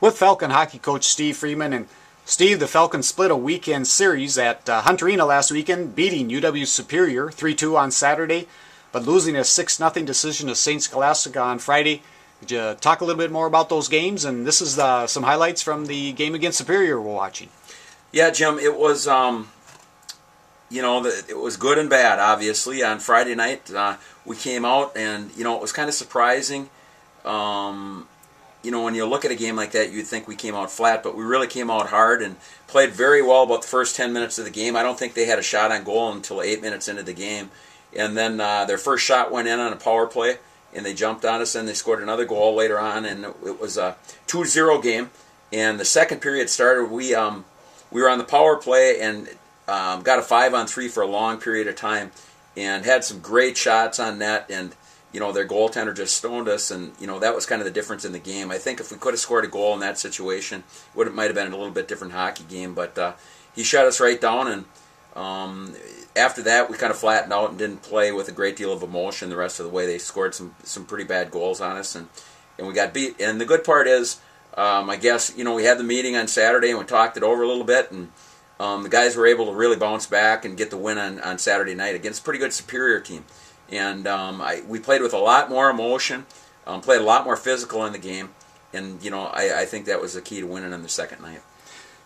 with Falcon hockey coach Steve Freeman. And Steve, the Falcons split a weekend series at Hunter Arena last weekend, beating UW-Superior 3-2 on Saturday, but losing a 6-0 decision to St. Scholastica on Friday. Could you talk a little bit more about those games? And this is some highlights from the game against Superior we're watching. Yeah, Jim, it was it was good and bad. Obviously, on Friday night we came out, and it was kind of surprising. When you look at a game like that, you'd think we came out flat, but we really came out hard and played very well about the first 10 minutes of the game. I don't think they had a shot on goal until 8 minutes into the game. And then their first shot went in on a power play, and they jumped on us, and they scored another goal later on, and it was a 2-0 game. And the second period started, we were on the power play and got a 5-on-3 for a long period of time and had some great shots on net, and their goaltender just stoned us, and that was kind of the difference in the game. I think if we could have scored a goal in that situation, it might have been a little bit different hockey game, but he shut us right down, and after that we kind of flattened out and didn't play with a great deal of emotion the rest of the way. They scored some pretty bad goals on us, and we got beat. And the good part is, I guess, we had the meeting on Saturday and we talked it over a little bit, and the guys were able to really bounce back and get the win on Saturday night against a pretty good Superior team. And we played with a lot more emotion, played a lot more physical in the game, and I think that was the key to winning on the second night.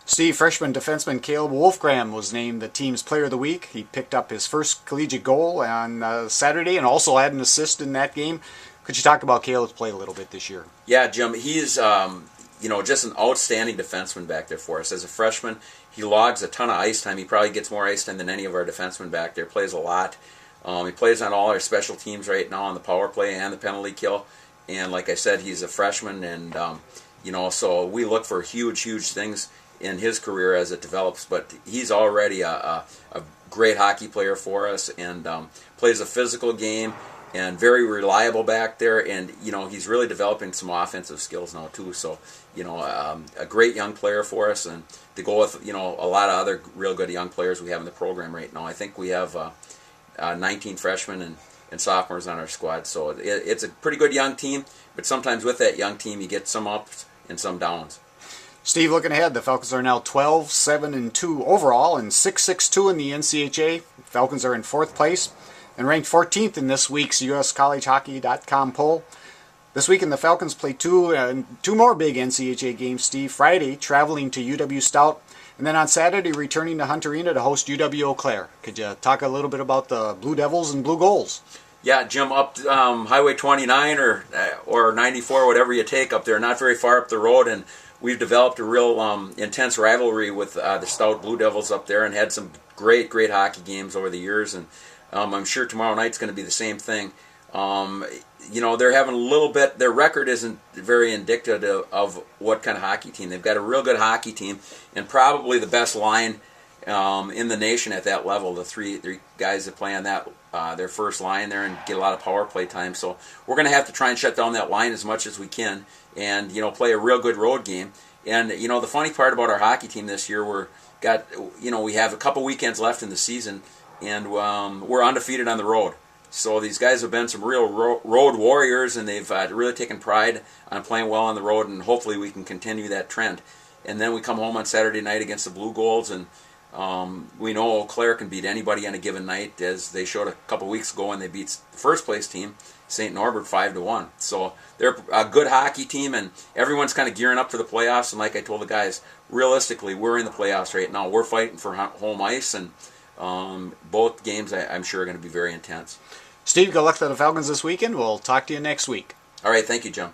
Steve, freshman defenseman Caleb Wolfgram was named the team's player of the week. He picked up his first collegiate goal on Saturday and also had an assist in that game. Could you talk about Caleb's play a little bit this year? Yeah, Jim, he's just an outstanding defenseman back there for us. As a freshman, he logs a ton of ice time. He probably gets more ice time than any of our defensemen back there. Plays a lot. He plays on all our special teams right now on the power play and the penalty kill. And like I said, he's a freshman, and so we look for huge things in his career as it develops. But he's already a great hockey player for us, and plays a physical game and very reliable back there. And he's really developing some offensive skills now too. So a great young player for us, and to go with a lot of other real good young players we have in the program right now. I think we have 19 freshmen and sophomores on our squad, so it's a pretty good young team, but sometimes with that young team you get some ups and some downs. Steve, looking ahead, the Falcons are now 12-7-2 overall and 6-6-2 in the NCHA. Falcons are in 4th place and ranked 14th in this week's USCollegeHockey.com poll. This weekend the Falcons play two more big NCHA games, Steve. Friday, traveling to UW-Stout, and then on Saturday, returning to Hunter Arena to host UW-Eau Claire. Could you talk a little bit about the Blue Devils and Blue Goals? Yeah, Jim, up Highway 29 or 94, whatever you take up there, not very far up the road, and we've developed a real intense rivalry with the Stout Blue Devils up there, and had some great hockey games over the years, and I'm sure tomorrow night's going to be the same thing. They're having a little bit, their record isn't very indicative of what kind of hockey team. They've got a real good hockey team, and probably the best line in the nation at that level. The three guys that play on that, their first line there, and get a lot of power play time. So we're going to have to try and shut down that line as much as we can, and play a real good road game. And the funny part about our hockey team this year, we have a couple weekends left in the season, and we're undefeated on the road. So these guys have been some real road warriors, and they've really taken pride on playing well on the road, and hopefully we can continue that trend. And then we come home on Saturday night against the Blue Goals, and we know Eau Claire can beat anybody on a given night, as they showed a couple weeks ago when they beat the first place team, St. Norbert, 5-1. So they're a good hockey team, and everyone's kind of gearing up for the playoffs. And like I told the guys, realistically, we're in the playoffs right now. We're fighting for home ice, and both games I'm sure are going to be very intense. Steve, good luck to the Falcons this weekend. We'll talk to you next week. All right, thank you, Jim.